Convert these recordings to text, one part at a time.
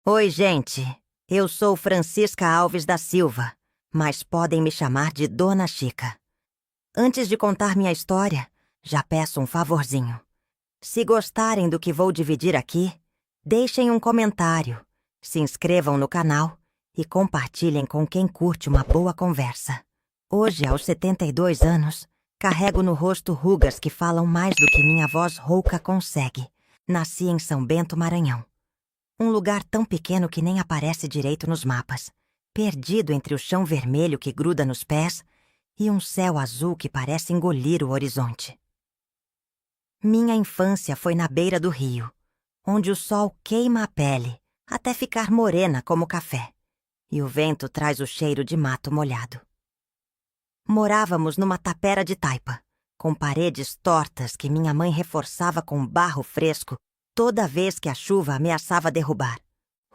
Oi, gente. Eu sou Francisca Alves da Silva, mas podem me chamar de Dona Chica. Antes de contar minha história, já peço um favorzinho. Se gostarem do que vou dividir aqui, deixem um comentário, se inscrevam no canal e compartilhem com quem curte uma boa conversa. Hoje, aos 72 anos, carrego no rosto rugas que falam mais do que minha voz rouca consegue. Nasci em São Bento, Maranhão. Um lugar tão pequeno que nem aparece direito nos mapas, perdido entre o chão vermelho que gruda nos pés e um céu azul que parece engolir o horizonte. Minha infância foi na beira do rio, onde o sol queima a pele até ficar morena como café, e o vento traz o cheiro de mato molhado. Morávamos numa tapera de taipa, com paredes tortas que minha mãe reforçava com barro fresco toda vez que a chuva ameaçava derrubar.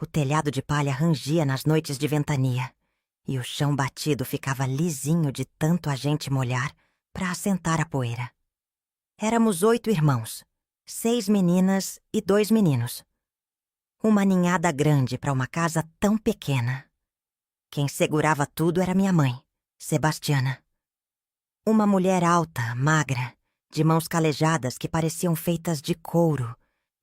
O telhado de palha rangia nas noites de ventania, e o chão batido ficava lisinho de tanto a gente molhar para assentar a poeira. Éramos 8 irmãos, 6 meninas e 2 meninos. Uma ninhada grande para uma casa tão pequena. Quem segurava tudo era minha mãe, Sebastiana. Uma mulher alta, magra, de mãos calejadas que pareciam feitas de couro,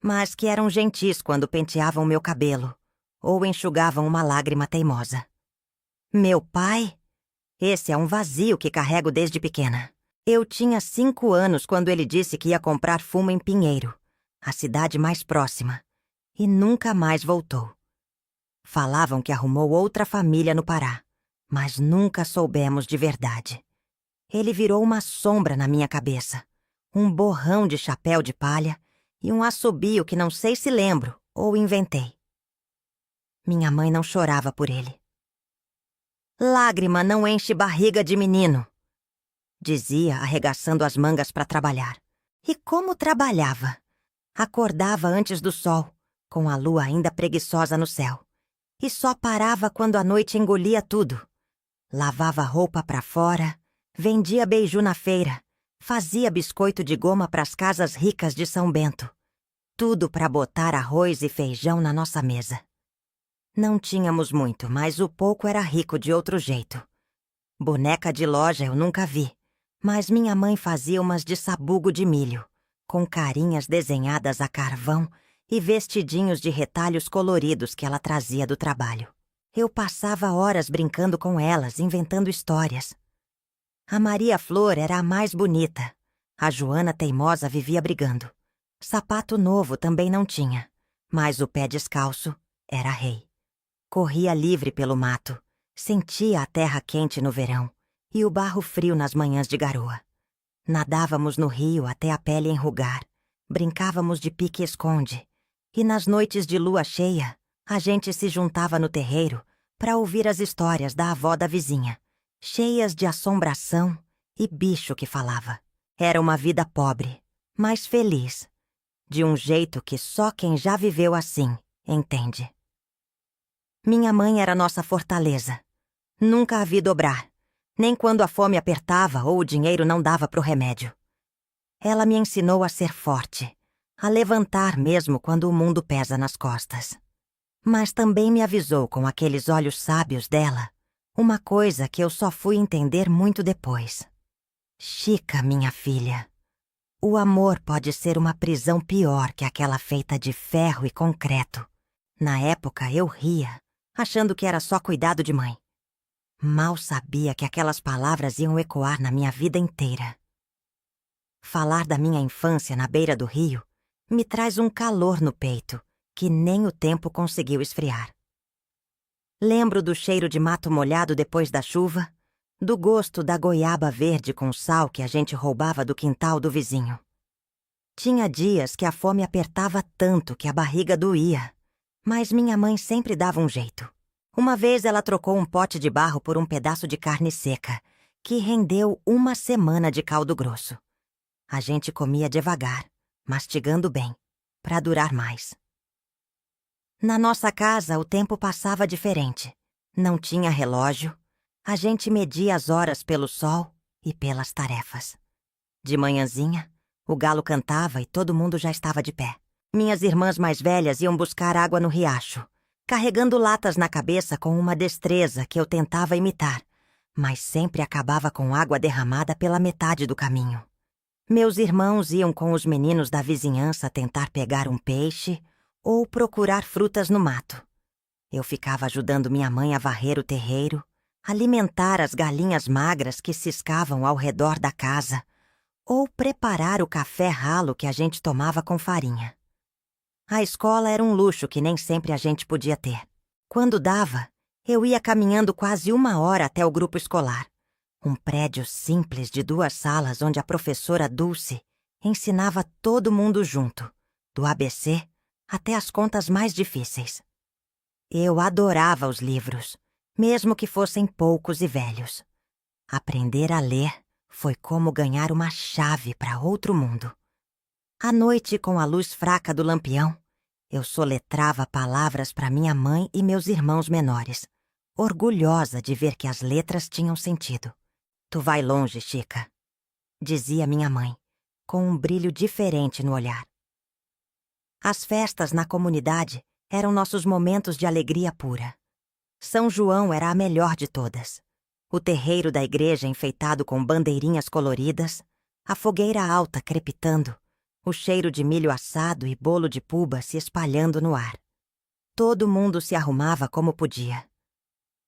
mas que eram gentis quando penteavam meu cabelo ou enxugavam uma lágrima teimosa. Meu pai? Esse é um vazio que carrego desde pequena. Eu tinha 5 anos quando ele disse que ia comprar fumo em Pinheiro, a cidade mais próxima, e nunca mais voltou. Falavam que arrumou outra família no Pará, mas nunca soubemos de verdade. Ele virou uma sombra na minha cabeça, um borrão de chapéu de palha e um assobio que não sei se lembro ou inventei. Minha mãe não chorava por ele. Lágrima não enche barriga de menino, dizia, arregaçando as mangas para trabalhar. E como trabalhava? Acordava antes do sol, com a lua ainda preguiçosa no céu, e só parava quando a noite engolia tudo. Lavava roupa para fora, vendia beiju na feira, fazia biscoito de goma para as casas ricas de São Bento. Tudo para botar arroz e feijão na nossa mesa. Não tínhamos muito, mas o pouco era rico de outro jeito. Boneca de loja eu nunca vi, mas minha mãe fazia umas de sabugo de milho, com carinhas desenhadas a carvão e vestidinhos de retalhos coloridos que ela trazia do trabalho. Eu passava horas brincando com elas, inventando histórias. A Maria Flor era a mais bonita. A Joana teimosa vivia brigando. Sapato novo também não tinha, mas o pé descalço era rei. Corria livre pelo mato, sentia a terra quente no verão e o barro frio nas manhãs de garoa. Nadávamos no rio até a pele enrugar, brincávamos de pique-esconde, e nas noites de lua cheia, a gente se juntava no terreiro para ouvir as histórias da avó da vizinha, cheias de assombração e bicho que falava. Era uma vida pobre, mas feliz, de um jeito que só quem já viveu assim entende. Minha mãe era nossa fortaleza. Nunca a vi dobrar, nem quando a fome apertava ou o dinheiro não dava pro remédio. Ela me ensinou a ser forte, a levantar mesmo quando o mundo pesa nas costas. Mas também me avisou com aqueles olhos sábios dela uma coisa que eu só fui entender muito depois. Chica, minha filha, o amor pode ser uma prisão pior que aquela feita de ferro e concreto. Na época eu ria, achando que era só cuidado de mãe. Mal sabia que aquelas palavras iam ecoar na minha vida inteira. Falar da minha infância na beira do rio me traz um calor no peito que nem o tempo conseguiu esfriar. Lembro do cheiro de mato molhado depois da chuva, do gosto da goiaba verde com sal que a gente roubava do quintal do vizinho. Tinha dias que a fome apertava tanto que a barriga doía, mas minha mãe sempre dava um jeito. Uma vez ela trocou um pote de barro por um pedaço de carne seca, que rendeu uma semana de caldo grosso. A gente comia devagar, mastigando bem, para durar mais. Na nossa casa, o tempo passava diferente. Não tinha relógio. A gente media as horas pelo sol e pelas tarefas. De manhãzinha, o galo cantava e todo mundo já estava de pé. Minhas irmãs mais velhas iam buscar água no riacho, carregando latas na cabeça com uma destreza que eu tentava imitar, mas sempre acabava com água derramada pela metade do caminho. Meus irmãos iam com os meninos da vizinhança tentar pegar um peixe ou procurar frutas no mato. Eu ficava ajudando minha mãe a varrer o terreiro, alimentar as galinhas magras que ciscavam ao redor da casa, ou preparar o café ralo que a gente tomava com farinha. A escola era um luxo que nem sempre a gente podia ter. Quando dava, eu ia caminhando quase 1 hora até o grupo escolar. Um prédio simples de 2 salas onde a professora Dulce ensinava todo mundo junto, do ABC até as contas mais difíceis. Eu adorava os livros, mesmo que fossem poucos e velhos. Aprender a ler foi como ganhar uma chave para outro mundo. À noite, com a luz fraca do lampião, eu soletrava palavras para minha mãe e meus irmãos menores, orgulhosa de ver que as letras tinham sentido. "Tu vai longe, Chica", dizia minha mãe, com um brilho diferente no olhar. As festas na comunidade eram nossos momentos de alegria pura. São João era a melhor de todas. O terreiro da igreja enfeitado com bandeirinhas coloridas, a fogueira alta crepitando, o cheiro de milho assado e bolo de puba se espalhando no ar. Todo mundo se arrumava como podia.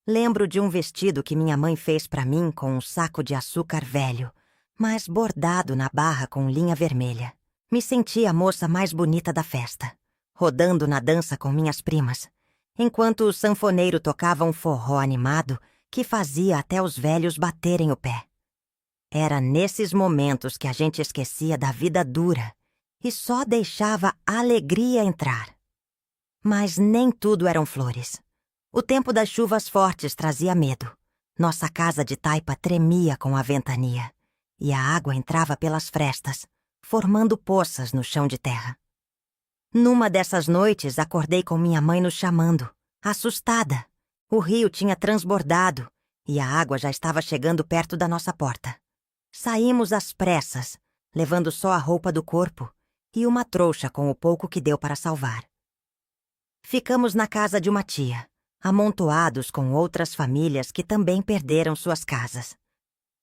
Lembro de um vestido que minha mãe fez para mim com um saco de açúcar velho, mas bordado na barra com linha vermelha. Me senti a moça mais bonita da festa, rodando na dança com minhas primas, enquanto o sanfoneiro tocava um forró animado que fazia até os velhos baterem o pé. Era nesses momentos que a gente esquecia da vida dura e só deixava a alegria entrar. Mas nem tudo eram flores. O tempo das chuvas fortes trazia medo. Nossa casa de taipa tremia com a ventania e a água entrava pelas frestas, formando poças no chão de terra. Numa dessas noites, acordei com minha mãe nos chamando, assustada. O rio tinha transbordado e a água já estava chegando perto da nossa porta. Saímos às pressas, levando só a roupa do corpo e uma trouxa com o pouco que deu para salvar. Ficamos na casa de uma tia, amontoados com outras famílias que também perderam suas casas.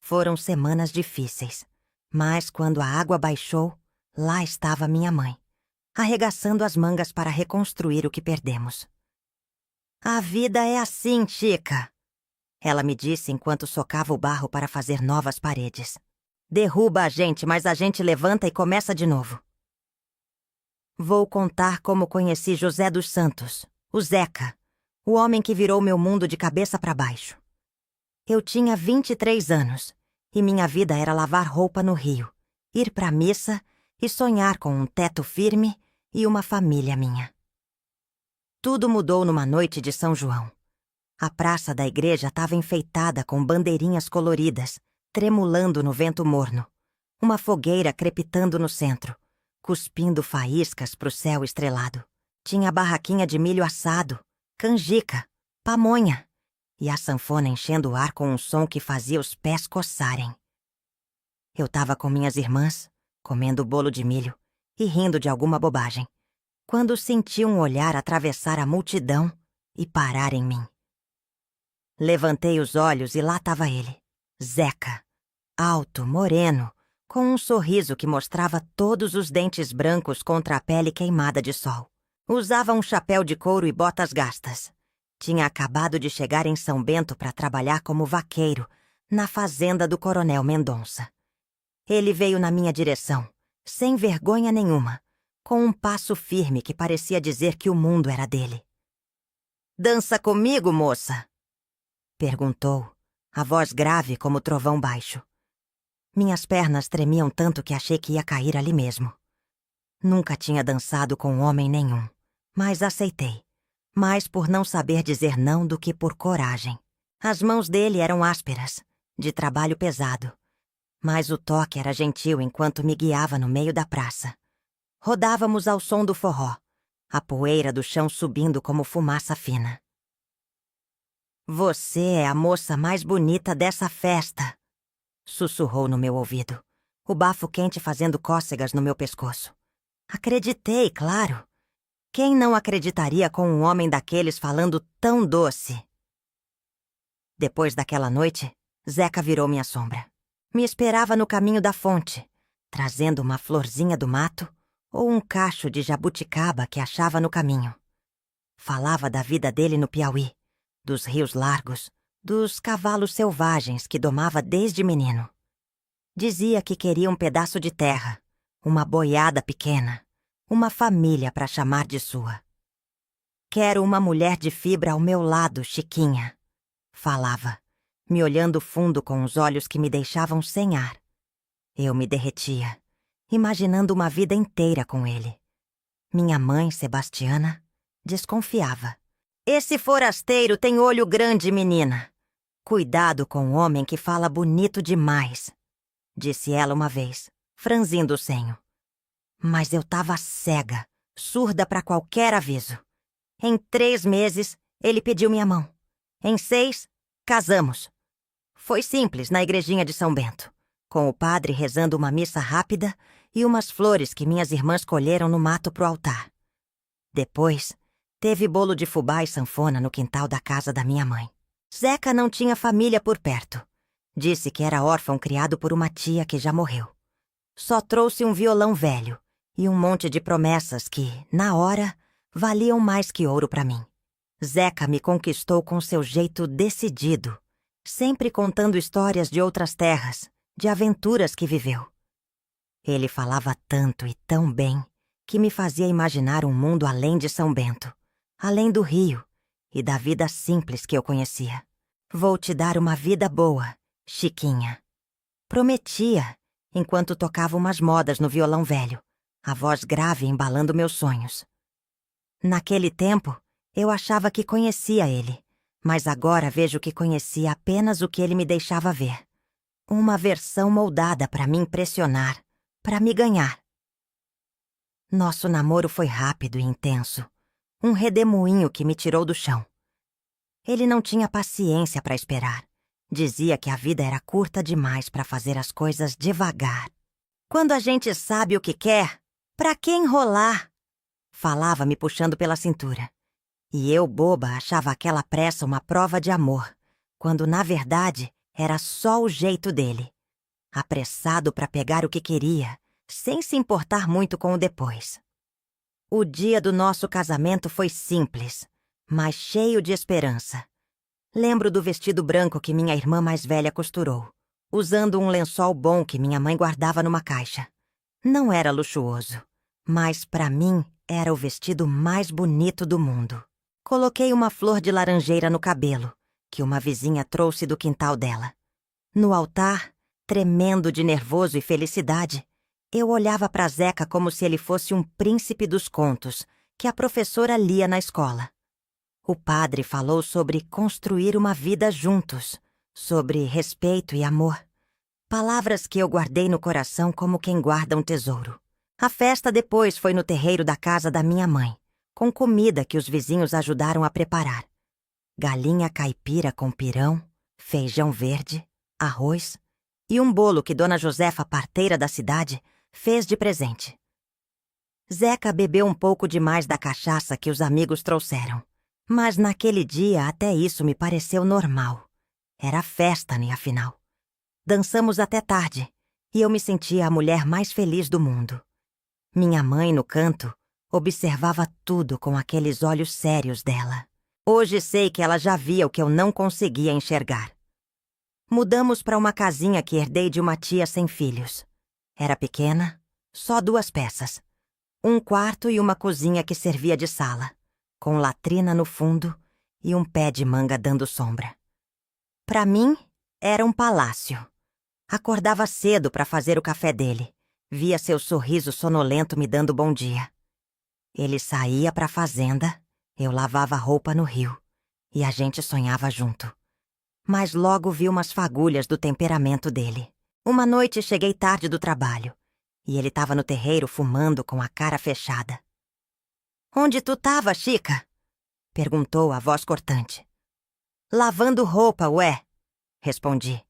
Foram semanas difíceis, mas quando a água baixou, lá estava minha mãe, arregaçando as mangas para reconstruir o que perdemos. "A vida é assim, Chica", ela me disse enquanto socava o barro para fazer novas paredes. "Derruba a gente, mas a gente levanta e começa de novo." Vou contar como conheci José dos Santos, o Zeca, o homem que virou meu mundo de cabeça para baixo. Eu tinha 23 anos e minha vida era lavar roupa no rio, ir para a missa e sonhar com um teto firme e uma família minha. Tudo mudou numa noite de São João. A praça da igreja estava enfeitada com bandeirinhas coloridas, tremulando no vento morno. Uma fogueira crepitando no centro, cuspindo faíscas pro céu estrelado. Tinha barraquinha de milho assado, canjica, pamonha e a sanfona enchendo o ar com um som que fazia os pés coçarem. Eu tava com minhas irmãs, comendo bolo de milho e rindo de alguma bobagem, quando senti um olhar atravessar a multidão e parar em mim. Levantei os olhos e lá estava ele, Zeca, alto, moreno, com um sorriso que mostrava todos os dentes brancos contra a pele queimada de sol. Usava um chapéu de couro e botas gastas. Tinha acabado de chegar em São Bento para trabalhar como vaqueiro na fazenda do Coronel Mendonça. Ele veio na minha direção, sem vergonha nenhuma, com um passo firme que parecia dizer que o mundo era dele. "Dança comigo, moça?" perguntou, a voz grave como trovão baixo. Minhas pernas tremiam tanto que achei que ia cair ali mesmo. Nunca tinha dançado com homem nenhum, mas aceitei, mais por não saber dizer não do que por coragem. As mãos dele eram ásperas, de trabalho pesado, mas o toque era gentil enquanto me guiava no meio da praça. Rodávamos ao som do forró, a poeira do chão subindo como fumaça fina. "Você é a moça mais bonita dessa festa", sussurrou no meu ouvido, o bafo quente fazendo cócegas no meu pescoço. Acreditei, claro. Quem não acreditaria com um homem daqueles falando tão doce? Depois daquela noite, Zeca virou minha sombra. Me esperava no caminho da fonte, trazendo uma florzinha do mato ou um cacho de jabuticaba que achava no caminho. Falava da vida dele no Piauí, dos rios largos, dos cavalos selvagens que domava desde menino. Dizia que queria um pedaço de terra, uma boiada pequena, uma família para chamar de sua. Quero uma mulher de fibra ao meu lado, Chiquinha, falava, me olhando fundo com os olhos que me deixavam sem ar. Eu me derretia, imaginando uma vida inteira com ele. Minha mãe, Sebastiana, desconfiava. Esse forasteiro tem olho grande, menina. Cuidado com o homem que fala bonito demais, disse ela uma vez, franzindo o senho. Mas eu tava cega, surda para qualquer aviso. Em 3 meses, ele pediu minha mão. Em 6, casamos. Foi simples na igrejinha de São Bento, com o padre rezando uma missa rápida e umas flores que minhas irmãs colheram no mato pro altar. Depois, teve bolo de fubá e sanfona no quintal da casa da minha mãe. Zeca não tinha família por perto. Disse que era órfão criado por uma tia que já morreu. Só trouxe um violão velho e um monte de promessas que, na hora, valiam mais que ouro para mim. Zeca me conquistou com seu jeito decidido, sempre contando histórias de outras terras, de aventuras que viveu. Ele falava tanto e tão bem que me fazia imaginar um mundo além de São Bento, além do rio e da vida simples que eu conhecia. Vou te dar uma vida boa, Chiquinha. Prometia, enquanto tocava umas modas no violão velho, a voz grave embalando meus sonhos. Naquele tempo, eu achava que conhecia ele, mas agora vejo que conhecia apenas o que ele me deixava ver. Uma versão moldada para me impressionar, para me ganhar. Nosso namoro foi rápido e intenso, um redemoinho que me tirou do chão. Ele não tinha paciência para esperar. Dizia que a vida era curta demais para fazer as coisas devagar. Quando a gente sabe o que quer, pra que enrolar? Falava me puxando pela cintura. E eu, boba, achava aquela pressa uma prova de amor, quando na verdade era só o jeito dele. Apressado para pegar o que queria, sem se importar muito com o depois. O dia do nosso casamento foi simples, mas cheio de esperança. Lembro do vestido branco que minha irmã mais velha costurou, usando um lençol bom que minha mãe guardava numa caixa. Não era luxuoso, mas para mim era o vestido mais bonito do mundo. Coloquei uma flor de laranjeira no cabelo, que uma vizinha trouxe do quintal dela. No altar, tremendo de nervoso e felicidade, eu olhava para Zeca como se ele fosse um príncipe dos contos que a professora lia na escola. O padre falou sobre construir uma vida juntos, sobre respeito e amor. Palavras que eu guardei no coração como quem guarda um tesouro. A festa depois foi no terreiro da casa da minha mãe, com comida que os vizinhos ajudaram a preparar. Galinha caipira com pirão, feijão verde, arroz e um bolo que Dona Josefa, parteira da cidade, fez de presente. Zeca bebeu um pouco demais da cachaça que os amigos trouxeram. Mas naquele dia até isso me pareceu normal. Era festa, né, afinal. Dançamos até tarde, e eu me sentia a mulher mais feliz do mundo. Minha mãe, no canto, observava tudo com aqueles olhos sérios dela. Hoje sei que ela já via o que eu não conseguia enxergar. Mudamos para uma casinha que herdei de uma tia sem filhos. Era pequena, só 2 peças. Um quarto e uma cozinha que servia de sala, com latrina no fundo e um pé de manga dando sombra. Para mim, era um palácio. Acordava cedo para fazer o café dele. Via seu sorriso sonolento me dando bom dia. Ele saía para a fazenda, eu lavava roupa no rio, e a gente sonhava junto. Mas logo vi umas fagulhas do temperamento dele. Uma noite cheguei tarde do trabalho, e ele estava no terreiro fumando com a cara fechada. "Onde tu tava, Chica?" perguntou a voz cortante. "Lavando roupa, ué", respondi.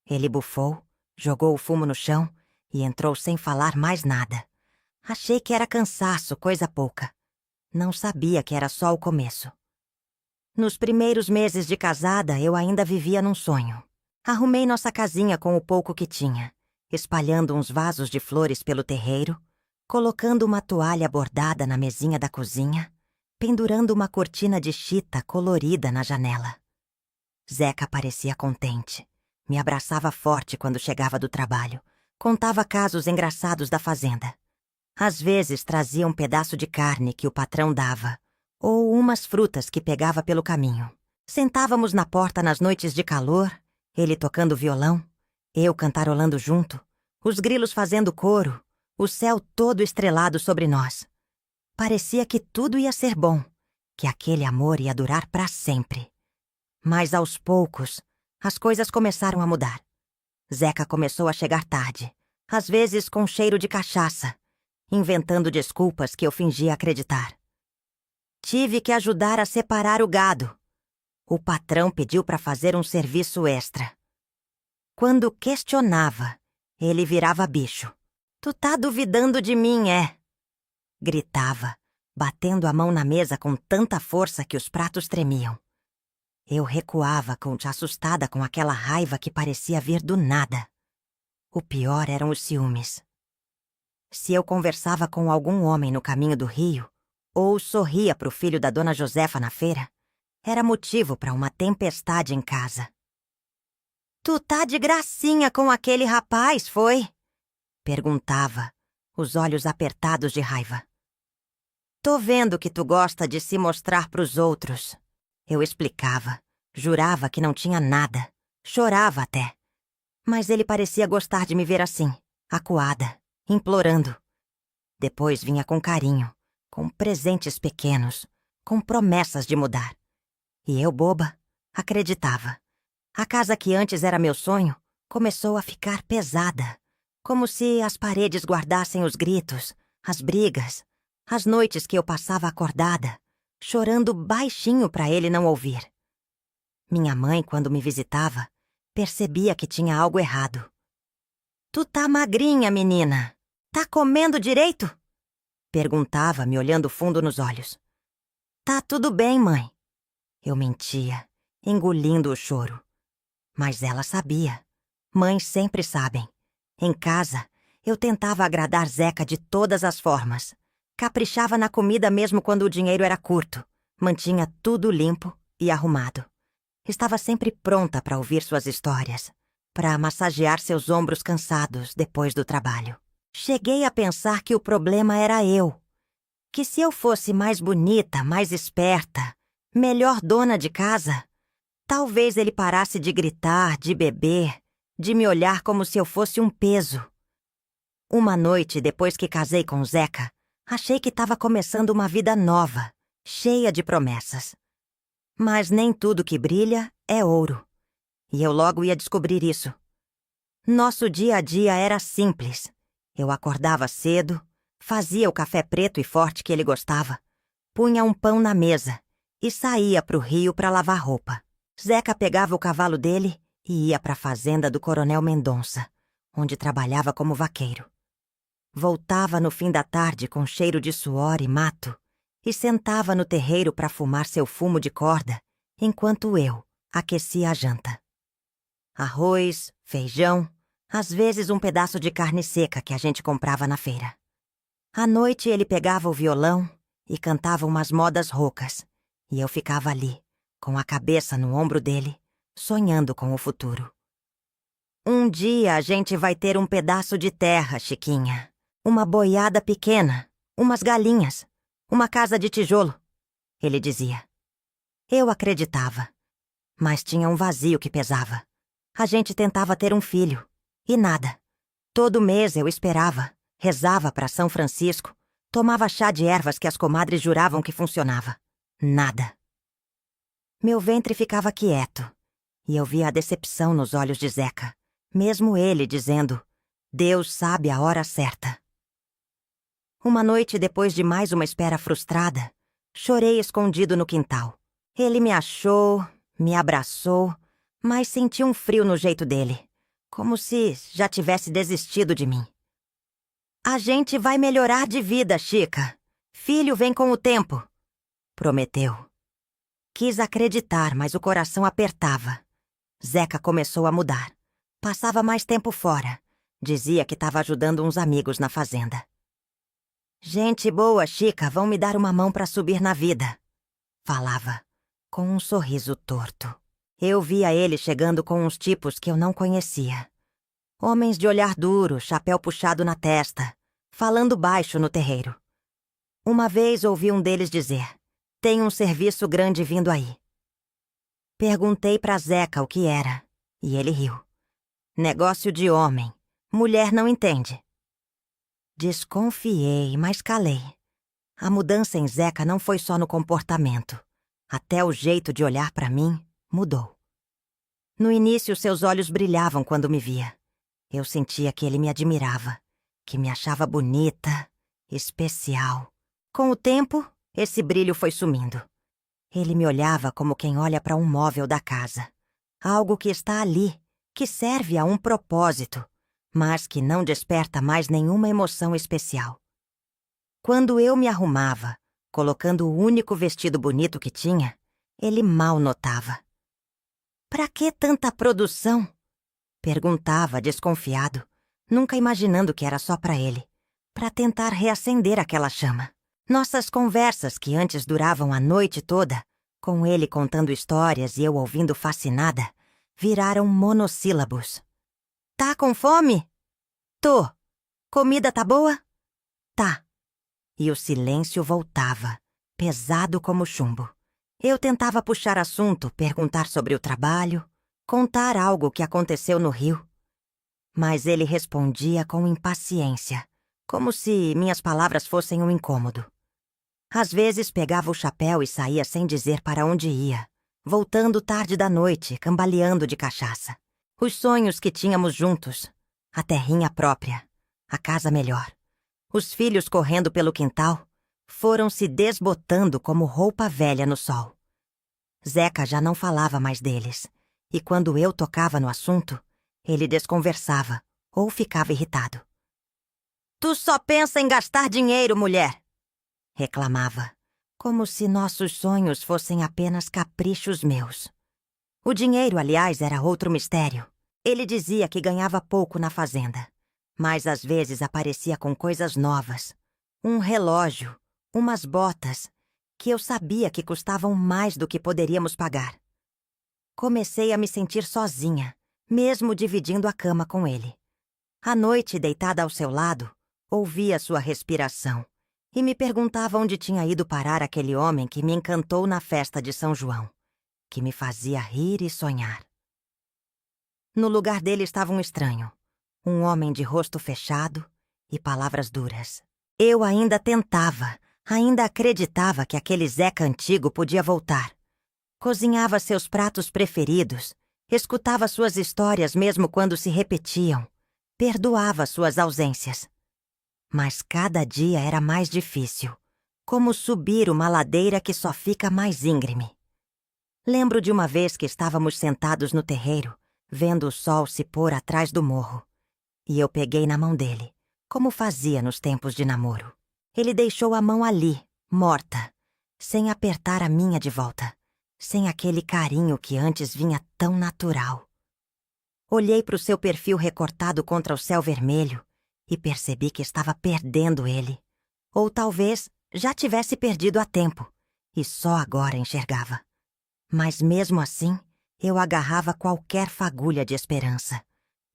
Ele bufou, jogou o fumo no chão e entrou sem falar mais nada. Achei que era cansaço, coisa pouca. Não sabia que era só o começo. Nos primeiros meses de casada, eu ainda vivia num sonho. Arrumei nossa casinha com o pouco que tinha, espalhando uns vasos de flores pelo terreiro, colocando uma toalha bordada na mesinha da cozinha, pendurando uma cortina de chita colorida na janela. Zeca parecia contente. Me abraçava forte quando chegava do trabalho. Contava casos engraçados da fazenda. Às vezes trazia um pedaço de carne que o patrão dava, ou umas frutas que pegava pelo caminho. Sentávamos na porta nas noites de calor, ele tocando violão, eu cantarolando junto, os grilos fazendo coro, o céu todo estrelado sobre nós. Parecia que tudo ia ser bom, que aquele amor ia durar para sempre. Mas aos poucos, as coisas começaram a mudar. Zeca começou a chegar tarde, às vezes com cheiro de cachaça, inventando desculpas que eu fingia acreditar. Tive que ajudar a separar o gado. O patrão pediu para fazer um serviço extra. Quando questionava, ele virava bicho. Tu tá duvidando de mim, é? Gritava, batendo a mão na mesa com tanta força que os pratos tremiam. Eu recuava, assustada com aquela raiva que parecia vir do nada. O pior eram os ciúmes. Se eu conversava com algum homem no caminho do rio, ou sorria pro filho da dona Josefa na feira, era motivo para uma tempestade em casa. Tu tá de gracinha com aquele rapaz, foi? Perguntava, os olhos apertados de raiva. Tô vendo que tu gosta de se mostrar pros outros. Eu explicava, jurava que não tinha nada, chorava até. Mas ele parecia gostar de me ver assim, acuada, implorando. Depois vinha com carinho, com presentes pequenos, com promessas de mudar. E eu, boba, acreditava. A casa que antes era meu sonho começou a ficar pesada, como se as paredes guardassem os gritos, as brigas, as noites que eu passava acordada, chorando baixinho para ele não ouvir. Minha mãe, quando me visitava, percebia que tinha algo errado. Tu tá magrinha, menina. Tá comendo direito? Perguntava, me olhando fundo nos olhos. Tá tudo bem, mãe. Eu mentia, engolindo o choro. Mas ela sabia. Mães sempre sabem. Em casa, eu tentava agradar Zeca de todas as formas. Caprichava na comida mesmo quando o dinheiro era curto. Mantinha tudo limpo e arrumado. Estava sempre pronta para ouvir suas histórias, para massagear seus ombros cansados depois do trabalho. Cheguei a pensar que o problema era eu. Que se eu fosse mais bonita, mais esperta, melhor dona de casa, talvez ele parasse de gritar, de beber, de me olhar como se eu fosse um peso. Uma noite, depois que casei com Zeca, achei que estava começando uma vida nova, cheia de promessas. Mas nem tudo que brilha é ouro. E eu logo ia descobrir isso. Nosso dia a dia era simples. Eu acordava cedo, fazia o café preto e forte que ele gostava, punha um pão na mesa e saía pro rio para lavar roupa. Zeca pegava o cavalo dele e ia para a fazenda do Coronel Mendonça, onde trabalhava como vaqueiro. Voltava no fim da tarde com cheiro de suor e mato e sentava no terreiro para fumar seu fumo de corda, enquanto eu aquecia a janta. Arroz, feijão, às vezes um pedaço de carne seca que a gente comprava na feira. À noite ele pegava o violão e cantava umas modas roucas, e eu ficava ali, com a cabeça no ombro dele, sonhando com o futuro. Um dia a gente vai ter um pedaço de terra, Chiquinha, uma boiada pequena, umas galinhas, uma casa de tijolo, ele dizia. Eu acreditava, mas tinha um vazio que pesava. A gente tentava ter um filho, e nada. Todo mês eu esperava, rezava para São Francisco, tomava chá de ervas que as comadres juravam que funcionava. Nada. Meu ventre ficava quieto, e eu via a decepção nos olhos de Zeca, mesmo ele dizendo, Deus sabe a hora certa. Uma noite, depois de mais uma espera frustrada, chorei escondido no quintal. Ele me achou, me abraçou, mas senti um frio no jeito dele, como se já tivesse desistido de mim. A gente vai melhorar de vida, Chica. Filho vem com o tempo, prometeu. Quis acreditar, mas o coração apertava. Zeca começou a mudar. Passava mais tempo fora. Dizia que estava ajudando uns amigos na fazenda. Gente boa, Chica, vão me dar uma mão para subir na vida. Falava, com um sorriso torto. Eu via ele chegando com uns tipos que eu não conhecia. Homens de olhar duro, chapéu puxado na testa, falando baixo no terreiro. Uma vez ouvi um deles dizer, tem um serviço grande vindo aí. Perguntei pra Zeca o que era, e ele riu. Negócio de homem, mulher não entende. Desconfiei, mas calei. A mudança em Zeca não foi só no comportamento. Até o jeito de olhar pra mim mudou. No início, seus olhos brilhavam quando me via. Eu sentia que ele me admirava, que me achava bonita, especial. Com o tempo, esse brilho foi sumindo. Ele me olhava como quem olha para um móvel da casa. Algo que está ali, que serve a um propósito, mas que não desperta mais nenhuma emoção especial. Quando eu me arrumava, colocando o único vestido bonito que tinha, ele mal notava. Pra que tanta produção? Perguntava, desconfiado, nunca imaginando que era só pra ele, pra tentar reacender aquela chama. Nossas conversas, que antes duravam a noite toda, com ele contando histórias e eu ouvindo fascinada, viraram monossílabos. Tá com fome? Tô. Comida tá boa? Tá. E o silêncio voltava, pesado como chumbo. Eu tentava puxar assunto, perguntar sobre o trabalho, contar algo que aconteceu no Rio. Mas ele respondia com impaciência, como se minhas palavras fossem um incômodo. Às vezes pegava o chapéu e saía sem dizer para onde ia, voltando tarde da noite, cambaleando de cachaça. Os sonhos que tínhamos juntos, a terrinha própria, a casa melhor, os filhos correndo pelo quintal, foram se desbotando como roupa velha no sol. Zeca já não falava mais deles, e quando eu tocava no assunto, ele desconversava ou ficava irritado. Tu só pensa em gastar dinheiro, mulher! Reclamava, como se nossos sonhos fossem apenas caprichos meus. O dinheiro, aliás, era outro mistério. Ele dizia que ganhava pouco na fazenda, mas às vezes aparecia com coisas novas. Um relógio, umas botas, que eu sabia que custavam mais do que poderíamos pagar. Comecei a me sentir sozinha, mesmo dividindo a cama com ele. À noite, deitada ao seu lado, ouvia sua respiração e me perguntava onde tinha ido parar aquele homem que me encantou na festa de São João, que me fazia rir e sonhar. No lugar dele estava um estranho, um homem de rosto fechado e palavras duras. Eu ainda tentava, ainda acreditava que aquele Zeca antigo podia voltar. Cozinhava seus pratos preferidos, escutava suas histórias mesmo quando se repetiam, perdoava suas ausências. Mas cada dia era mais difícil, como subir uma ladeira que só fica mais íngreme. Lembro de uma vez que estávamos sentados no terreiro, vendo o sol se pôr atrás do morro, e eu peguei na mão dele, como fazia nos tempos de namoro. Ele deixou a mão ali, morta, sem apertar a minha de volta, sem aquele carinho que antes vinha tão natural. Olhei para o seu perfil recortado contra o céu vermelho e percebi que estava perdendo ele. Ou talvez já tivesse perdido há tempo e só agora enxergava. Mas mesmo assim, eu agarrava qualquer fagulha de esperança,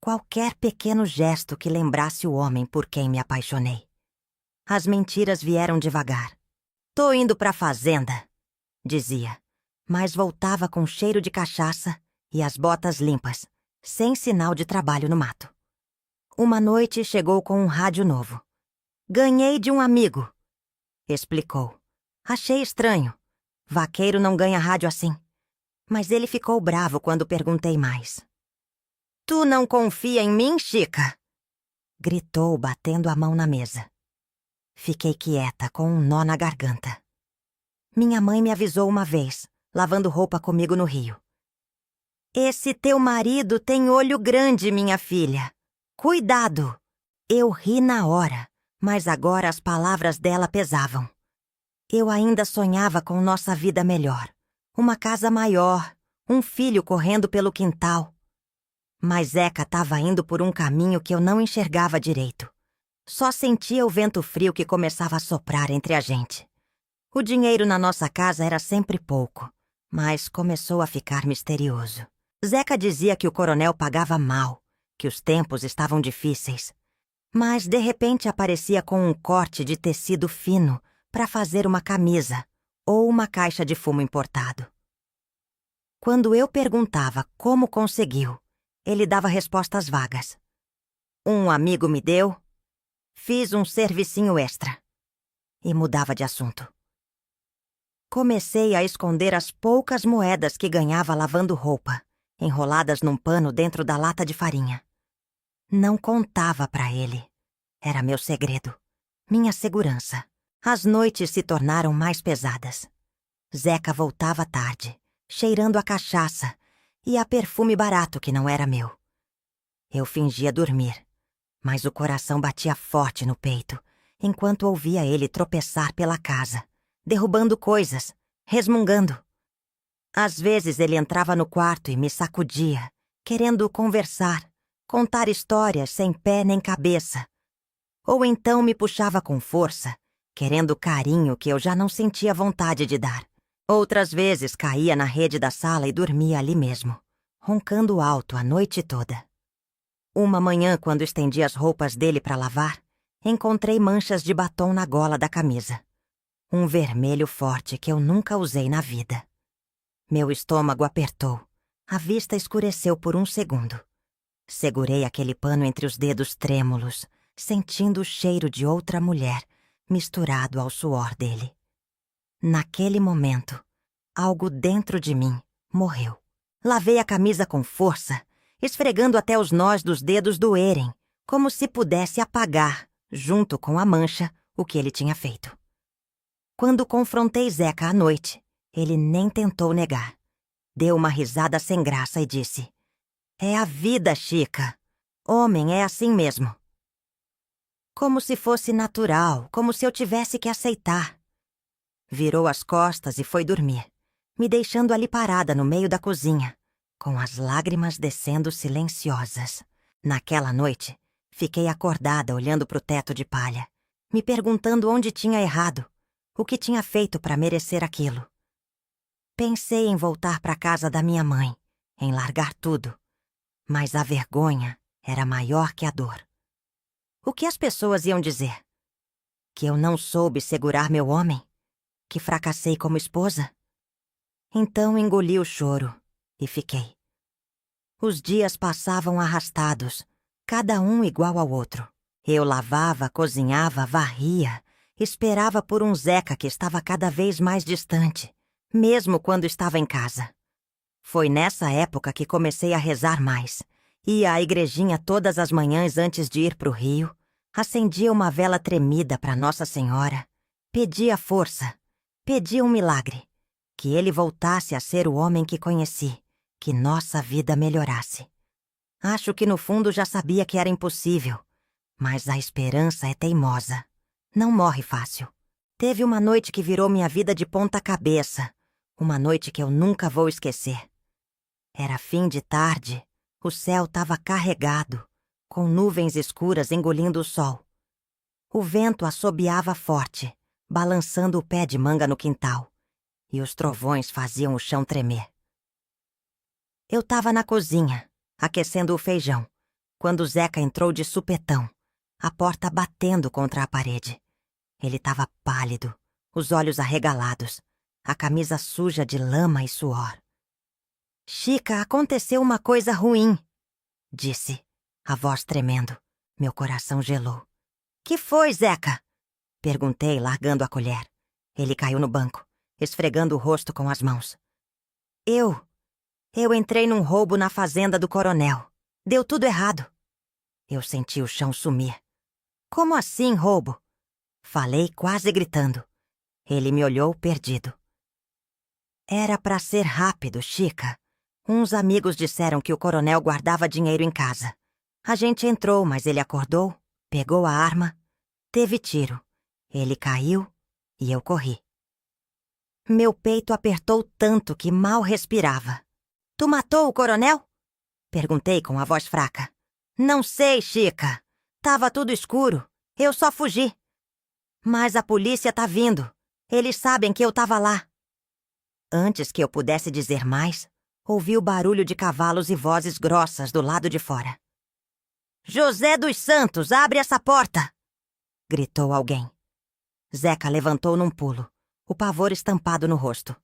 qualquer pequeno gesto que lembrasse o homem por quem me apaixonei. As mentiras vieram devagar. Tô indo pra fazenda, dizia, mas voltava com cheiro de cachaça e as botas limpas, sem sinal de trabalho no mato. Uma noite chegou com um rádio novo. Ganhei de um amigo, explicou. Achei estranho. Vaqueiro não ganha rádio assim. Mas ele ficou bravo quando perguntei mais. Tu não confia em mim, Chica? Gritou, batendo a mão na mesa. Fiquei quieta, com um nó na garganta. Minha mãe me avisou uma vez, lavando roupa comigo no Rio. Esse teu marido tem olho grande, minha filha. Cuidado! Eu ri na hora, mas agora as palavras dela pesavam. Eu ainda sonhava com nossa vida melhor. Uma casa maior, um filho correndo pelo quintal. Mas Zeca estava indo por um caminho que eu não enxergava direito. Só sentia o vento frio que começava a soprar entre a gente. O dinheiro na nossa casa era sempre pouco, mas começou a ficar misterioso. Zeca dizia que o coronel pagava mal, que os tempos estavam difíceis. Mas de repente aparecia com um corte de tecido fino para fazer uma camisa ou uma caixa de fumo importado. Quando eu perguntava como conseguiu, ele dava respostas vagas. Um amigo me deu, fiz um servicinho extra. E mudava de assunto. Comecei a esconder as poucas moedas que ganhava lavando roupa, enroladas num pano dentro da lata de farinha. Não contava pra ele. Era meu segredo, minha segurança. As noites se tornaram mais pesadas. Zeca voltava tarde, cheirando a cachaça e a perfume barato que não era meu. Eu fingia dormir, mas o coração batia forte no peito enquanto ouvia ele tropeçar pela casa, derrubando coisas, resmungando. Às vezes ele entrava no quarto e me sacudia, querendo conversar, contar histórias sem pé nem cabeça. Ou então me puxava com força, querendo carinho que eu já não sentia vontade de dar. Outras vezes caía na rede da sala e dormia ali mesmo, roncando alto a noite toda. Uma manhã, quando estendi as roupas dele para lavar, encontrei manchas de batom na gola da camisa. Um vermelho forte que eu nunca usei na vida. Meu estômago apertou. A vista escureceu por um segundo. Segurei aquele pano entre os dedos trêmulos, sentindo o cheiro de outra mulher misturado ao suor dele. Naquele momento, algo dentro de mim morreu. Lavei a camisa com força, esfregando até os nós dos dedos doerem, como se pudesse apagar, junto com a mancha, o que ele tinha feito. Quando confrontei Zeca à noite, ele nem tentou negar. Deu uma risada sem graça e disse: "É a vida, Chica. Homem é assim mesmo." Como se fosse natural, como se eu tivesse que aceitar. Virou as costas e foi dormir, me deixando ali parada no meio da cozinha, com as lágrimas descendo silenciosas. Naquela noite, fiquei acordada olhando para o teto de palha, me perguntando onde tinha errado, o que tinha feito para merecer aquilo. Pensei em voltar para a casa da minha mãe, em largar tudo, mas a vergonha era maior que a dor. O que as pessoas iam dizer? Que eu não soube segurar meu homem? Que fracassei como esposa? Então engoli o choro e fiquei. Os dias passavam arrastados, cada um igual ao outro. Eu lavava, cozinhava, varria, esperava por um Zeca que estava cada vez mais distante, mesmo quando estava em casa. Foi nessa época que comecei a rezar mais. Ia à igrejinha todas as manhãs antes de ir para o Rio, acendia uma vela tremida para Nossa Senhora, pedia força, pedia um milagre, que ele voltasse a ser o homem que conheci, que nossa vida melhorasse. Acho que no fundo já sabia que era impossível, mas a esperança é teimosa, não morre fácil. Teve uma noite que virou minha vida de ponta cabeça, uma noite que eu nunca vou esquecer. Era fim de tarde, o céu estava carregado, com nuvens escuras engolindo o sol. O vento assobiava forte, balançando o pé de manga no quintal, e os trovões faziam o chão tremer. Eu estava na cozinha, aquecendo o feijão, quando Zeca entrou de supetão, a porta batendo contra a parede. Ele estava pálido, os olhos arregalados, a camisa suja de lama e suor. "Chica, aconteceu uma coisa ruim", disse, a voz tremendo. Meu coração gelou. "Que foi, Zeca?" perguntei, largando a colher. Ele caiu no banco, esfregando o rosto com as mãos. Eu entrei num roubo na fazenda do coronel. Deu tudo errado." Eu senti o chão sumir. "Como assim, roubo?" falei, quase gritando. Ele me olhou perdido. "Era para ser rápido, Chica. Uns amigos disseram que o coronel guardava dinheiro em casa. A gente entrou, mas ele acordou, pegou a arma, teve tiro. Ele caiu e eu corri." Meu peito apertou tanto que mal respirava. Tu matou o coronel? Perguntei com a voz fraca. Não sei, Chica. Tava tudo escuro. Eu só fugi. Mas a polícia tá vindo. Eles sabem que eu tava lá. Antes que eu pudesse dizer mais, ouvi o barulho de cavalos e vozes grossas do lado de fora. José dos Santos, abre essa porta! Gritou alguém. Zeca levantou num pulo, o pavor estampado no rosto.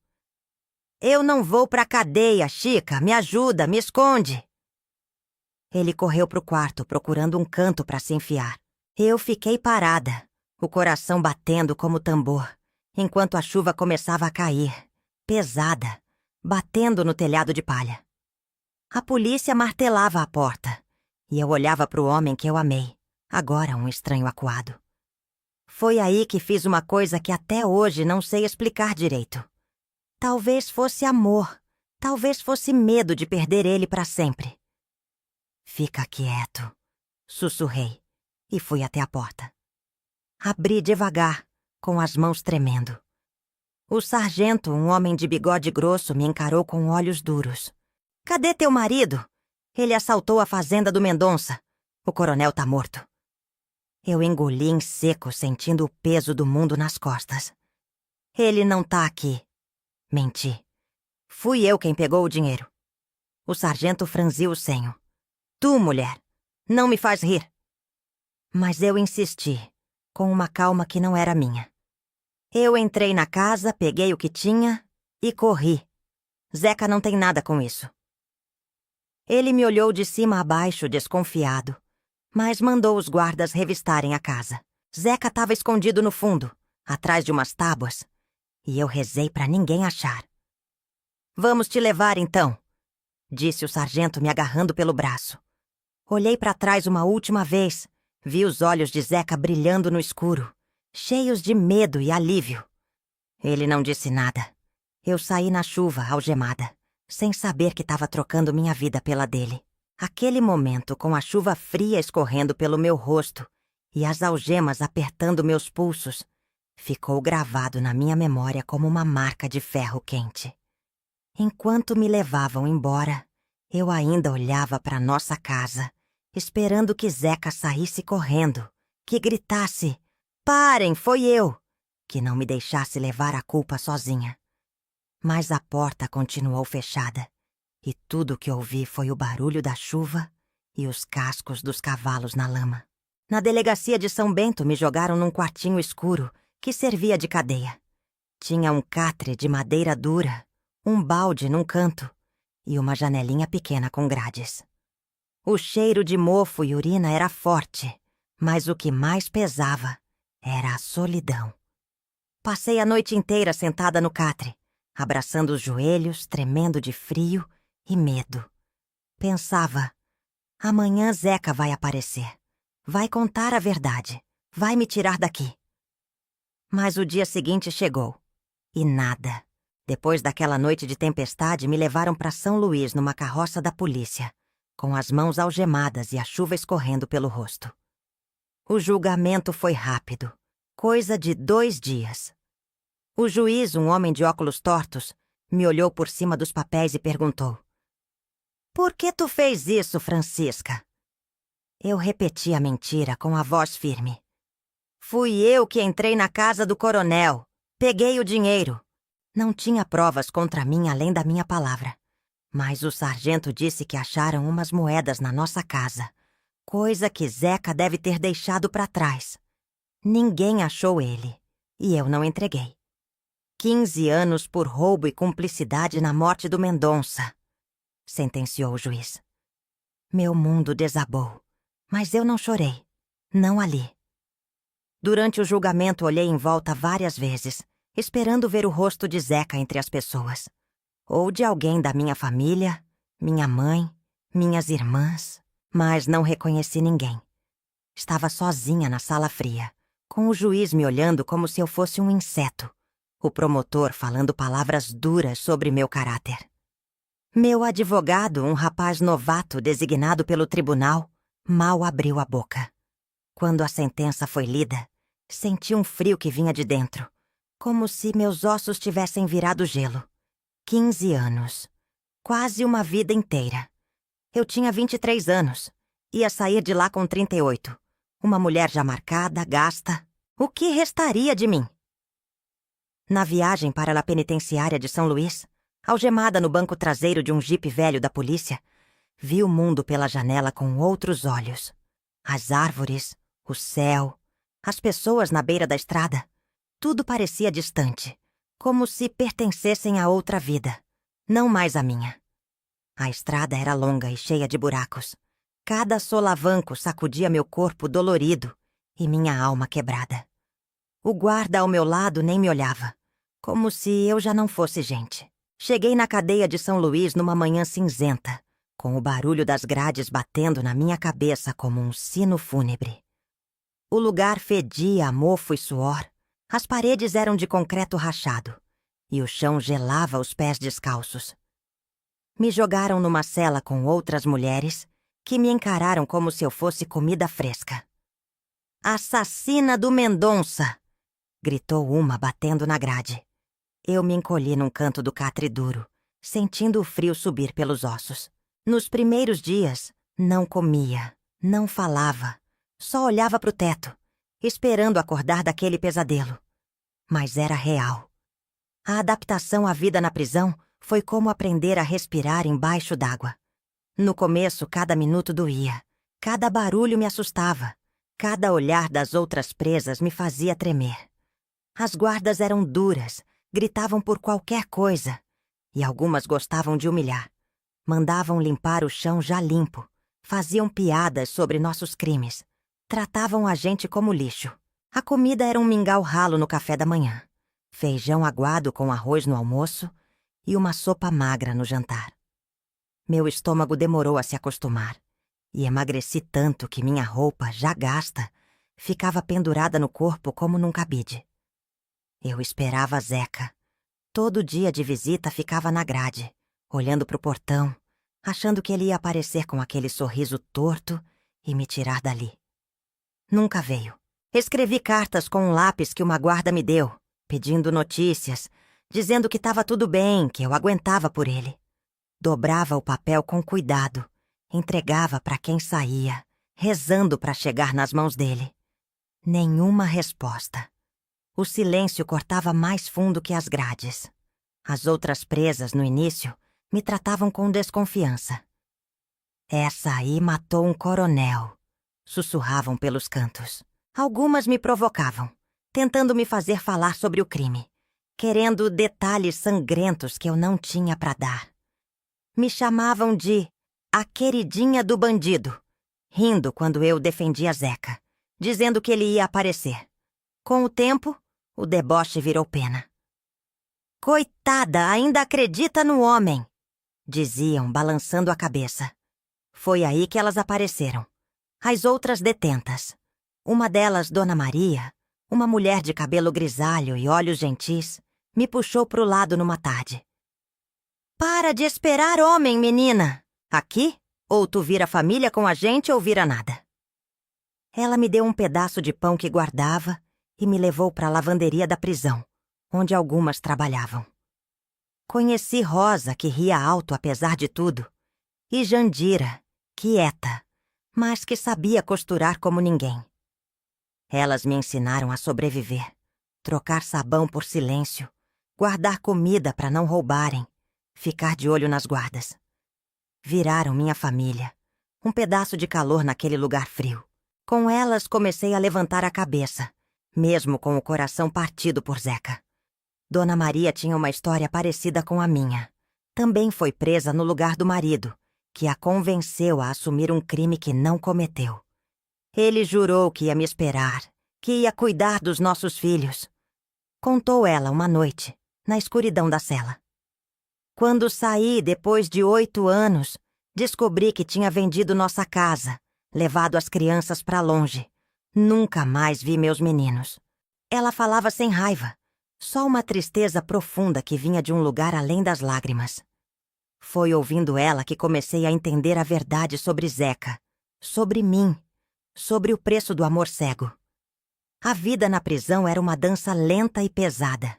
Eu não vou pra cadeia, Chica. Me ajuda, me esconde. Ele correu pro quarto, procurando um canto pra se enfiar. Eu fiquei parada, o coração batendo como tambor, enquanto a chuva começava a cair, pesada, batendo no telhado de palha. A polícia martelava a porta, e eu olhava pro homem que eu amei, agora um estranho acuado. Foi aí que fiz uma coisa que até hoje não sei explicar direito. Talvez fosse amor, talvez fosse medo de perder ele para sempre. Fica quieto, sussurrei, e fui até a porta. Abri devagar, com as mãos tremendo. O sargento, um homem de bigode grosso, me encarou com olhos duros. Cadê teu marido? Ele assaltou a fazenda do Mendonça. O coronel tá morto. Eu engoli em seco, sentindo o peso do mundo nas costas. Ele não tá aqui. Menti. Fui eu quem pegou o dinheiro. O sargento franziu o senho. Tu, mulher, não me faz rir. Mas eu insisti, com uma calma que não era minha. Eu entrei na casa, peguei o que tinha e corri. Zeca não tem nada com isso. Ele me olhou de cima a baixo, desconfiado, mas mandou os guardas revistarem a casa. Zeca estava escondido no fundo, atrás de umas tábuas, e eu rezei para ninguém achar. Vamos te levar, então, disse o sargento me agarrando pelo braço. Olhei para trás uma última vez, vi os olhos de Zeca brilhando no escuro, cheios de medo e alívio. Ele não disse nada. Eu saí na chuva, algemada, sem saber que estava trocando minha vida pela dele. Aquele momento, com a chuva fria escorrendo pelo meu rosto e as algemas apertando meus pulsos, ficou gravado na minha memória como uma marca de ferro quente. Enquanto me levavam embora, eu ainda olhava para nossa casa, esperando que Zeca saísse correndo, que gritasse, parem, foi eu, que não me deixasse levar a culpa sozinha. Mas a porta continuou fechada, e tudo o que ouvi foi o barulho da chuva e os cascos dos cavalos na lama. Na delegacia de São Bento me jogaram num quartinho escuro que servia de cadeia. Tinha um catre de madeira dura, um balde num canto e uma janelinha pequena com grades. O cheiro de mofo e urina era forte, mas o que mais pesava era a solidão. Passei a noite inteira sentada no catre, abraçando os joelhos, tremendo de frio e medo. Pensava, amanhã Zeca vai aparecer, vai contar a verdade, vai me tirar daqui. Mas o dia seguinte chegou, e nada. Depois daquela noite de tempestade, me levaram para São Luís numa carroça da polícia, com as mãos algemadas e a chuva escorrendo pelo rosto. O julgamento foi rápido, coisa de 2 dias. O juiz, um homem de óculos tortos, me olhou por cima dos papéis e perguntou: Por que tu fez isso, Francisca? Eu repeti a mentira com a voz firme. Fui eu que entrei na casa do coronel. Peguei o dinheiro. Não tinha provas contra mim além da minha palavra. Mas o sargento disse que acharam umas moedas na nossa casa. Coisa que Zeca deve ter deixado para trás. Ninguém achou ele. E eu não entreguei. 15 anos por roubo e cumplicidade na morte do Mendonça, sentenciou o juiz. Meu mundo desabou, mas eu não chorei. Não ali. Durante o julgamento olhei em volta várias vezes, esperando ver o rosto de Zeca entre as pessoas. Ou de alguém da minha família, minha mãe, minhas irmãs, mas não reconheci ninguém. Estava sozinha na sala fria, com o juiz me olhando como se eu fosse um inseto, o promotor falando palavras duras sobre meu caráter. Meu advogado, um rapaz novato designado pelo tribunal, mal abriu a boca. Quando a sentença foi lida, senti um frio que vinha de dentro, Como se meus ossos tivessem virado gelo. 15 anos. Quase uma vida inteira. Eu tinha 23 anos. Ia sair de lá com 38. Uma mulher já marcada, gasta. O que restaria de mim? Na viagem para a penitenciária de São Luís, algemada no banco traseiro de um jipe velho da polícia, vi o mundo pela janela com outros olhos. As árvores, o céu, as pessoas na beira da estrada. Tudo parecia distante, como se pertencessem a outra vida, não mais a minha. A estrada era longa e cheia de buracos. Cada solavanco sacudia meu corpo dolorido e minha alma quebrada. O guarda ao meu lado nem me olhava, como se eu já não fosse gente. Cheguei na cadeia de São Luís numa manhã cinzenta, com o barulho das grades batendo na minha cabeça como um sino fúnebre. O lugar fedia a mofo e suor, as paredes eram de concreto rachado, e o chão gelava os pés descalços. Me jogaram numa cela com outras mulheres que me encararam como se eu fosse comida fresca. "Assassina do Mendonça!" gritou uma batendo na grade. Eu me encolhi num canto do catre duro, sentindo o frio subir pelos ossos. Nos primeiros dias, não comia, não falava, só olhava pro teto, esperando acordar daquele pesadelo. Mas era real. A adaptação à vida na prisão foi como aprender a respirar embaixo d'água. No começo, cada minuto doía, cada barulho me assustava, cada olhar das outras presas me fazia tremer. As guardas eram duras, gritavam por qualquer coisa, e algumas gostavam de humilhar. Mandavam limpar o chão já limpo, faziam piadas sobre nossos crimes, tratavam a gente como lixo. A comida era um mingau ralo no café da manhã, feijão aguado com arroz no almoço e uma sopa magra no jantar. Meu estômago demorou a se acostumar, e emagreci tanto que minha roupa, já gasta, ficava pendurada no corpo como num cabide. Eu esperava Zeca. Todo dia de visita ficava na grade, olhando pro portão, achando que ele ia aparecer com aquele sorriso torto e me tirar dali. Nunca veio. Escrevi cartas com um lápis que uma guarda me deu, pedindo notícias, dizendo que estava tudo bem, que eu aguentava por ele. Dobrava o papel com cuidado, entregava para quem saía, rezando para chegar nas mãos dele. Nenhuma resposta. O silêncio cortava mais fundo que as grades. As outras presas, no início, me tratavam com desconfiança. "Essa aí matou um coronel", sussurravam pelos cantos. Algumas me provocavam, tentando me fazer falar sobre o crime, querendo detalhes sangrentos que eu não tinha para dar. Me chamavam de "a queridinha do bandido", rindo quando eu defendia Zeca, dizendo que ele ia aparecer. Com o tempo, o deboche virou pena. "Coitada, ainda acredita no homem", diziam, balançando a cabeça. Foi aí que elas apareceram. As outras detentas. Uma delas, Dona Maria, uma mulher de cabelo grisalho e olhos gentis, me puxou pro lado numa tarde. "Para de esperar homem, menina! Aqui, ou tu vira família com a gente ou vira nada." Ela me deu um pedaço de pão que guardava e me levou para a lavanderia da prisão, onde algumas trabalhavam. Conheci Rosa, que ria alto apesar de tudo, e Jandira, quieta, mas que sabia costurar como ninguém. Elas me ensinaram a sobreviver, trocar sabão por silêncio, guardar comida para não roubarem, ficar de olho nas guardas. Viraram minha família, um pedaço de calor naquele lugar frio. Com elas comecei a levantar a cabeça, mesmo com o coração partido por Zeca. Dona Maria tinha uma história parecida com a minha. Também foi presa no lugar do marido, que a convenceu a assumir um crime que não cometeu. Ele jurou que ia me esperar, que ia cuidar dos nossos filhos. Contou ela uma noite, na escuridão da cela. Quando saí depois de 8 anos, descobri que tinha vendido nossa casa, levado as crianças para longe. Nunca mais vi meus meninos. Ela falava sem raiva, só uma tristeza profunda que vinha de um lugar além das lágrimas. Foi ouvindo ela que comecei a entender a verdade sobre Zeca, sobre mim, sobre o preço do amor cego. A vida na prisão era uma dança lenta e pesada.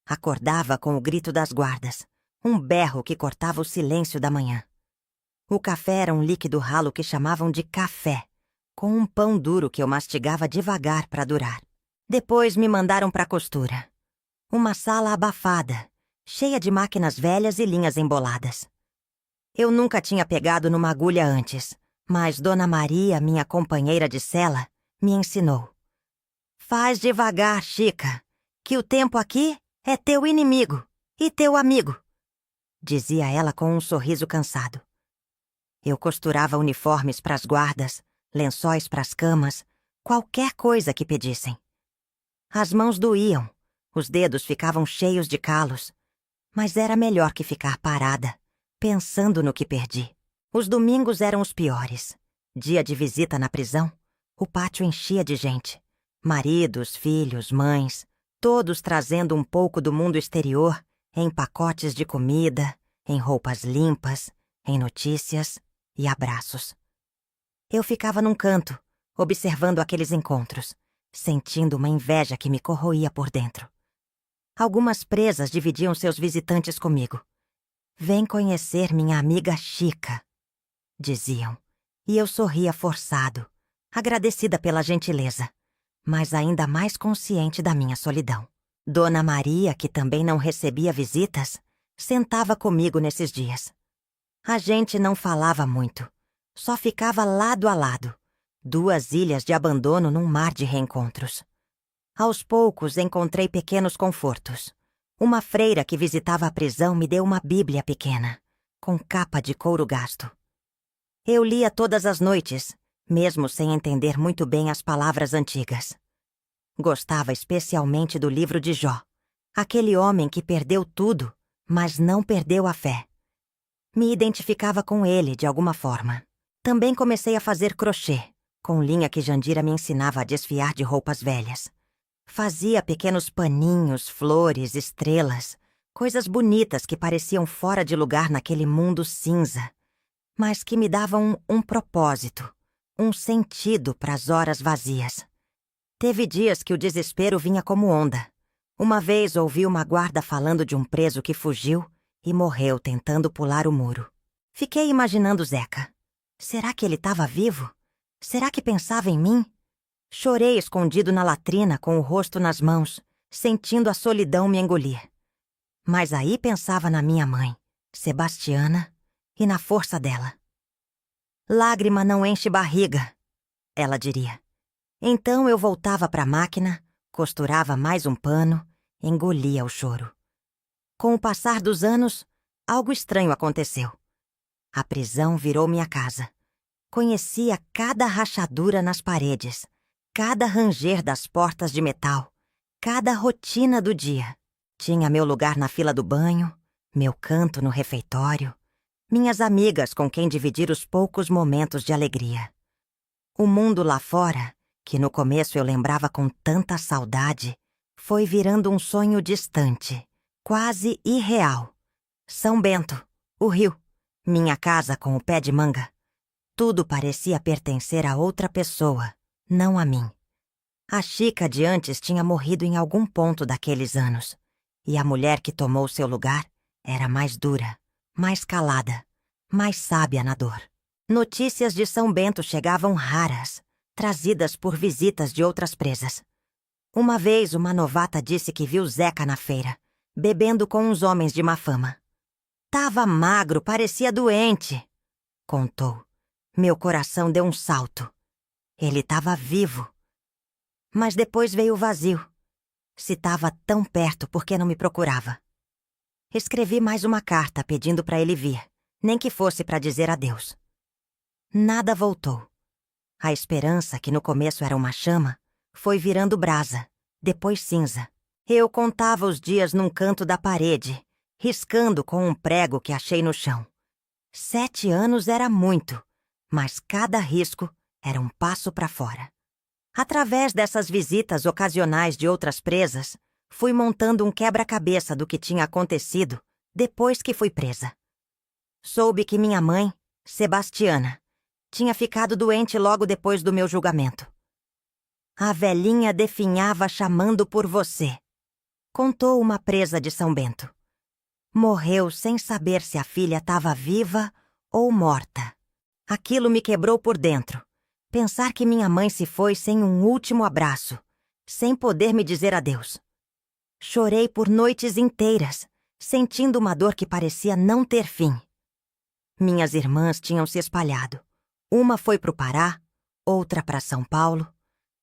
Acordava com o grito das guardas, um berro que cortava o silêncio da manhã. O café era um líquido ralo que chamavam de café, com um pão duro que eu mastigava devagar para durar. Depois me mandaram para a costura. Uma sala abafada, cheia de máquinas velhas e linhas emboladas. Eu nunca tinha pegado numa agulha antes, mas Dona Maria, minha companheira de cela, me ensinou. Faz devagar, Chica, que o tempo aqui é teu inimigo e teu amigo, dizia ela com um sorriso cansado. Eu costurava uniformes para as guardas, lençóis para as camas, qualquer coisa que pedissem. As mãos doíam, os dedos ficavam cheios de calos, mas era melhor que ficar parada, pensando no que perdi. Os domingos eram os piores. Dia de visita na prisão, o pátio enchia de gente. Maridos, filhos, mães, todos trazendo um pouco do mundo exterior em pacotes de comida, em roupas limpas, em notícias e abraços. Eu ficava num canto, observando aqueles encontros, sentindo uma inveja que me corroía por dentro. Algumas presas dividiam seus visitantes comigo. Vem conhecer minha amiga Chica, diziam, e eu sorria forçado, agradecida pela gentileza, mas ainda mais consciente da minha solidão. Dona Maria, que também não recebia visitas, sentava comigo nesses dias. A gente não falava muito, só ficava lado a lado, 2 ilhas de abandono num mar de reencontros. Aos poucos encontrei pequenos confortos. Uma freira que visitava a prisão me deu uma bíblia pequena, com capa de couro gasto. Eu lia todas as noites, mesmo sem entender muito bem as palavras antigas. Gostava especialmente do livro de Jó, aquele homem que perdeu tudo, mas não perdeu a fé. Me identificava com ele de alguma forma. Também comecei a fazer crochê, com linha que Jandira me ensinava a desfiar de roupas velhas. Fazia pequenos paninhos, flores, estrelas, coisas bonitas que pareciam fora de lugar naquele mundo cinza, mas que me davam um propósito, um sentido para as horas vazias. Teve dias que o desespero vinha como onda. Uma vez ouvi uma guarda falando de um preso que fugiu e morreu tentando pular o muro. Fiquei imaginando Zeca. Será que ele estava vivo? Será que pensava em mim? Chorei escondido na latrina com o rosto nas mãos, sentindo a solidão me engolir. Mas aí pensava na minha mãe, Sebastiana, e na força dela. Lágrima não enche barriga, ela diria. Então eu voltava para a máquina, costurava mais um pano, engolia o choro. Com o passar dos anos, algo estranho aconteceu. A prisão virou minha casa. Conhecia cada rachadura nas paredes, cada ranger das portas de metal, cada rotina do dia. Tinha meu lugar na fila do banho, meu canto no refeitório, minhas amigas com quem dividir os poucos momentos de alegria. O mundo lá fora, que no começo eu lembrava com tanta saudade, foi virando um sonho distante, quase irreal. São Bento, o rio, minha casa com o pé de manga. Tudo parecia pertencer a outra pessoa, não a mim. A Chica de antes tinha morrido em algum ponto daqueles anos, e a mulher que tomou seu lugar era mais dura, mais calada, mais sábia na dor. Notícias de São Bento chegavam raras, trazidas por visitas de outras presas. Uma vez uma novata disse que viu Zeca na feira, bebendo com uns homens de má fama. Tava magro, parecia doente, contou. Meu coração deu um salto. Ele estava vivo. Mas depois veio o vazio. Se estava tão perto, por que não me procurava? Escrevi mais uma carta pedindo para ele vir, nem que fosse para dizer adeus. Nada voltou. A esperança, que no começo era uma chama, foi virando brasa, depois cinza. Eu contava os dias num canto da parede, riscando com um prego que achei no chão. 7 anos era muito, mas cada risco era um passo para fora. Através dessas visitas ocasionais de outras presas, fui montando um quebra-cabeça do que tinha acontecido depois que fui presa. Soube que minha mãe, Sebastiana, tinha ficado doente logo depois do meu julgamento. A velhinha definhava chamando por você, contou uma presa de São Bento. Morreu sem saber se a filha estava viva ou morta. Aquilo me quebrou por dentro. Pensar que minha mãe se foi sem um último abraço, sem poder me dizer adeus. Chorei por noites inteiras, sentindo uma dor que parecia não ter fim. Minhas irmãs tinham se espalhado. Uma foi para o Pará, outra para São Paulo.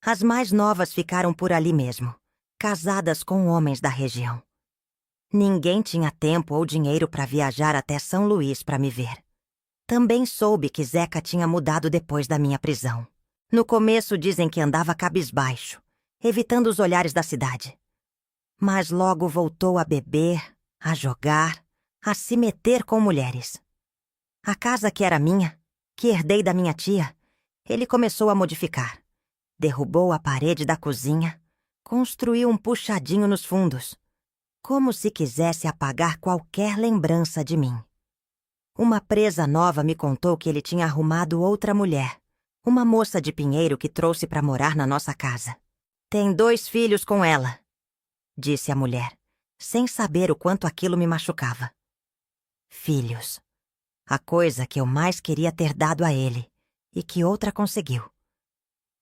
As mais novas ficaram por ali mesmo, casadas com homens da região. Ninguém tinha tempo ou dinheiro para viajar até São Luís para me ver. Também soube que Zeca tinha mudado depois da minha prisão. No começo dizem que andava cabisbaixo, evitando os olhares da cidade. Mas logo voltou a beber, a jogar, a se meter com mulheres. A casa que era minha, que herdei da minha tia, ele começou a modificar. Derrubou a parede da cozinha, construiu um puxadinho nos fundos, como se quisesse apagar qualquer lembrança de mim. Uma presa nova me contou que ele tinha arrumado outra mulher, uma moça de Pinheiro que trouxe para morar na nossa casa. Tem 2 filhos com ela, disse a mulher, sem saber o quanto aquilo me machucava. Filhos. A coisa que eu mais queria ter dado a ele, e que outra conseguiu.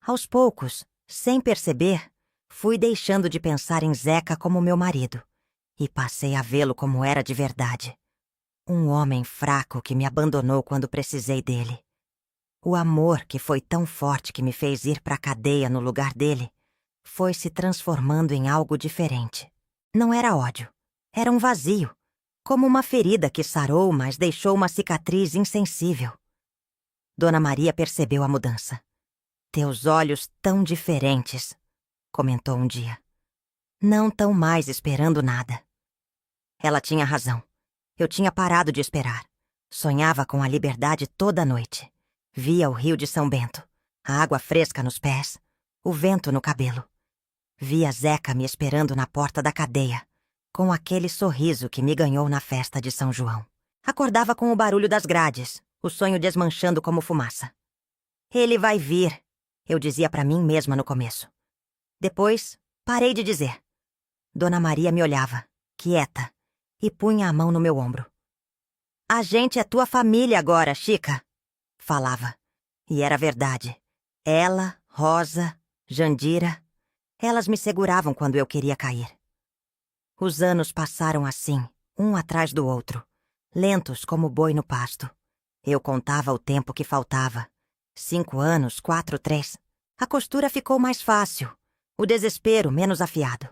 Aos poucos, sem perceber, fui deixando de pensar em Zeca como meu marido, e passei a vê-lo como era de verdade. Um homem fraco que me abandonou quando precisei dele. O amor que foi tão forte que me fez ir para a cadeia no lugar dele foi se transformando em algo diferente. Não era ódio, era um vazio, como uma ferida que sarou, mas deixou uma cicatriz insensível. Dona Maria percebeu a mudança. Teus olhos tão diferentes, comentou um dia. Não tão mais esperando nada. Ela tinha razão. Eu tinha parado de esperar. Sonhava com a liberdade toda noite. Via o rio de São Bento, a água fresca nos pés, o vento no cabelo. Via Zeca me esperando na porta da cadeia, com aquele sorriso que me ganhou na festa de São João. Acordava com o barulho das grades, o sonho desmanchando como fumaça. Ele vai vir, eu dizia para mim mesma no começo. Depois, parei de dizer. Dona Maria me olhava, quieta, e punha a mão no meu ombro. A gente é tua família agora, Chica, falava. E era verdade. Ela, Rosa, Jandira, elas me seguravam quando eu queria cair. Os anos passaram assim, um atrás do outro, lentos como boi no pasto. Eu contava o tempo que faltava. 5 anos, 4, 3. A costura ficou mais fácil, o desespero menos afiado.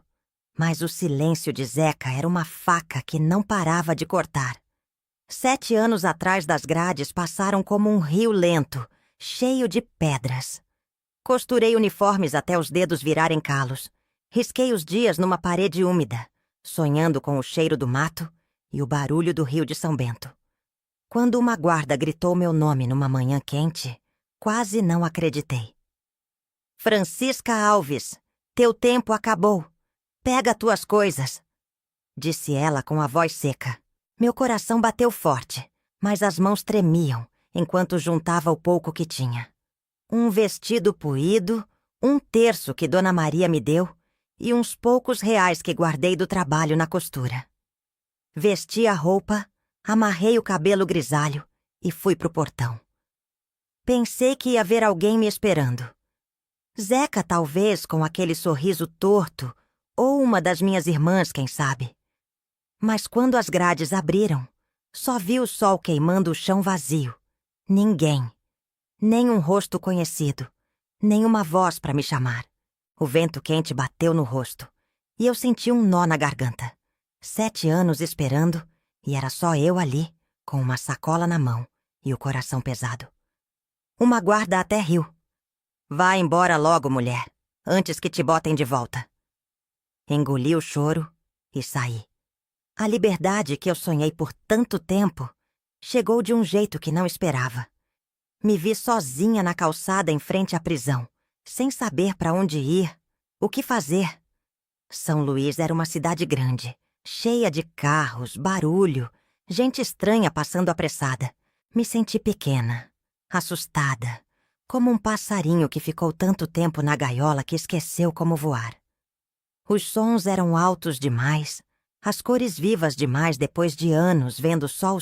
Mas o silêncio de Zeca era uma faca que não parava de cortar. 7 anos atrás das grades passaram como um rio lento, cheio de pedras. Costurei uniformes até os dedos virarem calos. Risquei os dias numa parede úmida, sonhando com o cheiro do mato e o barulho do rio de São Bento. Quando uma guarda gritou meu nome numa manhã quente, quase não acreditei. Francisca Alves, teu tempo acabou. Pega tuas coisas, disse ela com a voz seca. Meu coração bateu forte, mas as mãos tremiam enquanto juntava o pouco que tinha. Um vestido puído, um terço que Dona Maria me deu e uns poucos reais que guardei do trabalho na costura. Vesti a roupa, amarrei o cabelo grisalho e fui pro portão. Pensei que ia ver alguém me esperando. Zeca, talvez, com aquele sorriso torto, ou uma das minhas irmãs, quem sabe. Mas quando as grades abriram, só vi o sol queimando o chão vazio. Ninguém. Nem um rosto conhecido. Nem uma voz para me chamar. O vento quente bateu no rosto. E eu senti um nó na garganta. 7 anos esperando, e era só eu ali, com uma sacola na mão e o coração pesado. Uma guarda até riu. Vá embora logo, mulher, antes que te botem de volta. Engoli o choro e saí. A liberdade que eu sonhei por tanto tempo chegou de um jeito que não esperava. Me vi sozinha na calçada em frente à prisão, sem saber para onde ir, o que fazer. São Luís era uma cidade grande, cheia de carros, barulho, gente estranha passando apressada. Me senti pequena, assustada, como um passarinho que ficou tanto tempo na gaiola que esqueceu como voar. Os sons eram altos demais, as cores vivas demais depois de anos vendo só o